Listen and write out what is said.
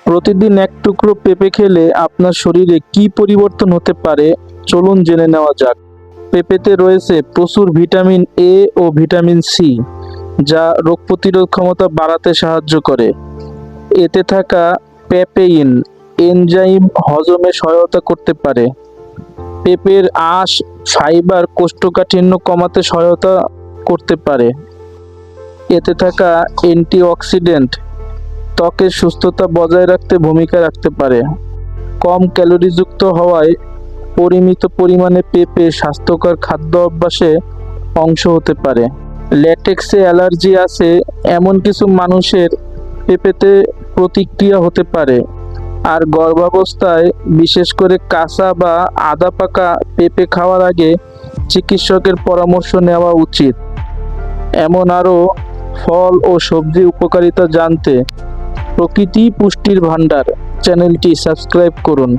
প্রতিদিন এক টুকরো পেঁপে খেলে আপনার শরীরে কি পরিবর্তন হতে পারে চলুন জেনে নেওয়া যাক। পেঁপেতে রয়েছে প্রচুর ভিটামিন এ ও ভিটামিন সি, যা রোগ প্রতিরোধ ক্ষমতা বাড়াতে সাহায্য করে। এতে থাকা পেপেইন এনজাইম হজমে সহায়তা করতে পারে। পেঁপের আঁশ ফাইবার কোষ্ঠকাঠিন্য কমাতে সহায়তা করতে পারে। এতে থাকা অ্যান্টিঅক্সিডেন্ট ত্বকের সুস্থতা বজায় রাখতে ভূমিকা রাখতে পারে। কম ক্যালোরিযুক্ত হওয়ায় পরিমিত পরিমাণে পেঁপে স্বাস্থ্যকর খাদ্য অভ্যাসে অংশ হতে পারে। ল্যাটেক্সে অ্যালার্জি আছে এমন কিছু মানুষের পেঁপেতে প্রতিক্রিয়া হতে পারে, আর গর্ভাবস্থায় বিশেষ করে কাঁচা বা আধা পাকা পেঁপে খাওয়ার আগে চিকিৎসকের পরামর্শ নেওয়া উচিত। এমন আরও ফল ও সবজির উপকারিতা জানতে প্রকৃতি পুষ্টির ভাণ্ডার চ্যানেলটি সাবস্ক্রাইব করুন।